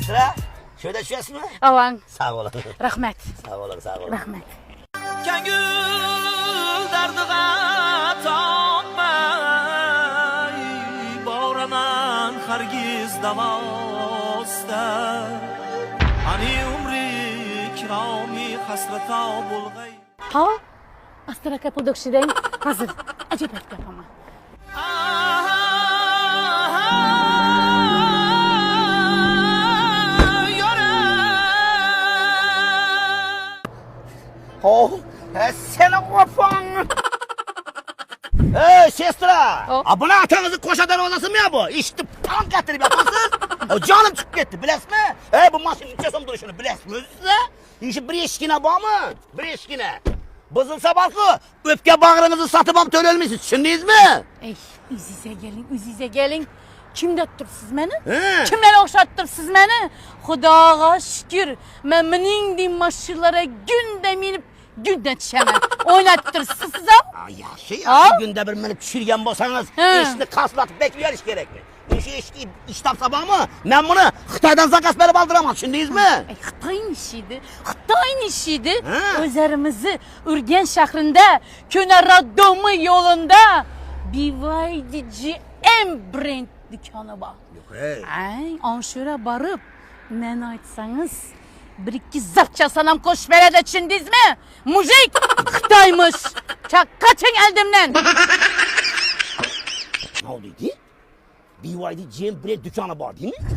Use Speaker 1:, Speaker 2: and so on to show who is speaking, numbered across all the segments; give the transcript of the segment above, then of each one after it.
Speaker 1: Esra, şöyle düşesizmi?
Speaker 2: Avan.
Speaker 1: Sağ olun.
Speaker 2: Rahmet.
Speaker 1: Sağ olun, sağ olun.
Speaker 2: Rahmet.
Speaker 3: Kengül dardığa tapmay Bağraman hargiz davosta Hani umri kirami hasrata bulgay
Speaker 2: Ha? Astaraka pudokşiden hazır. Acep et yapama.
Speaker 1: Oh, seni kafan. Sestra.
Speaker 2: Oh.
Speaker 1: Buna atanızın koşa darvazası mı ya bu? İşte tank getirip yaparsınız. Canım çıkıp gitti, bilesmi? Bu maşının içerisinde duruşunu bilesiniz size? İşte bir eşkine bağ mı? Bir eşkine. Bızıl sabahlı öpke bağrınızı satıp am tölölmüşsünüz, düşündünüz mü?
Speaker 2: Ey, üzize gelin. Kim döttürsüz beni?
Speaker 1: He.
Speaker 2: Kimler okşattırsız beni? Xudağa şükür, ben miningdim maşınlara günde minip günde çemem. Oynattırsız am.
Speaker 1: Yaxşı, günde bir minip düşürgen bolsanız,
Speaker 2: He.
Speaker 1: eşini kaslatıp bekliyor iş gerekli. İş tapsabaq mı? Ben bunu Xitaydan zakas verip aldıramam, düşündünüz mü?
Speaker 2: Ey, Xitayın işiydi.
Speaker 1: He.
Speaker 2: Özlerimizi Ürgen şehrinde, Köneraddomu yolunda BYDG en brand dükkanı var. Ay, anşöre barıp, men aytsanız, bir iki zapça sanam koş vere de çindiz mi? Mujik, Xitaymış. Kaçın eldimden.
Speaker 1: Ne oldu idi? BYD Cem Brand dükkanı var değil mi?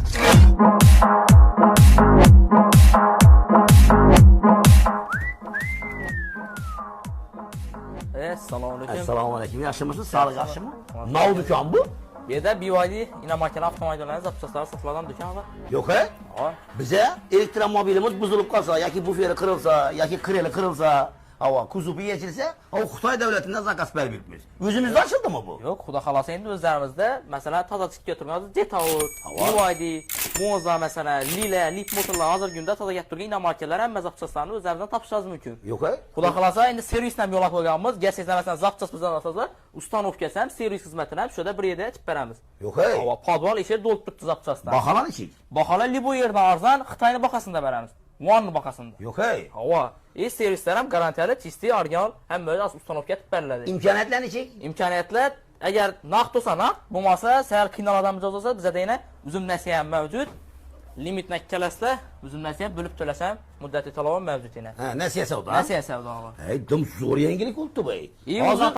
Speaker 4: Selamünaleyküm.
Speaker 1: Assalamualaikum. Yaxşımısınız? Sağlık yaxşı mı? Ne oldu dükkan bu?
Speaker 4: Bir de BYD inomakeli avtomobilleriniz zapçasları satılan dükkan var.
Speaker 1: Yok he?
Speaker 4: Var.
Speaker 1: Bize elektromobilimiz buzulup kalsa, ya ki buferi kırılsa, ya ki kreli kırılsa, hava kuzupu geçirse, o Xitay devletinden zakas vermiş. Yüzünüzde açıldı mı bu?
Speaker 4: Yok, Xudo xolasa endi o'zlarimizda mesela toza chiqib turgan Jetout, BYD, Monza mesela, Lila, Leap motorlar hozirgi kunda toza kelib turgan inomaklar hamma zapchaslarni o'zlarimizdan topishimiz mumkin.
Speaker 1: Yok he?
Speaker 4: Xudo xolasa endi servisdan yo'l qo'yganmiz. Gelsangizlar masalan zapchas bizdan olsangiz, ustanovkasi ham, servis xizmatini ham shu yerda bir yerda aytib beramiz.
Speaker 1: Yok he?
Speaker 4: Havo podval eshik to'lib turibdi zapchasdan.
Speaker 1: Bahalar içik.
Speaker 4: Baholar bu yerdan arzon, Xitoyning bahasida beramiz. Yuanning bahasida.
Speaker 1: Yok he?
Speaker 4: Havo. Servislar ham garantiyali, chisti, original, hamma o'z ustanovka etib beriladi.
Speaker 1: İmkaniyatlar içik.
Speaker 4: Imkoniyatlar agar naqd bo'lsa naqd, bo'lmasa sal qiynaladigan mijoz bo'lsa, bizda yana uzum nasiya ham mavjud. Limitni ikkalasizlar, uzum nasiya bo'lib to'lasam, muddati to'lov mavjud yana.
Speaker 1: Ha, nasiya savdo.
Speaker 4: Nasiya savdo.
Speaker 1: Ey, dim zo'r yangilik oldu bu.
Speaker 4: Hozir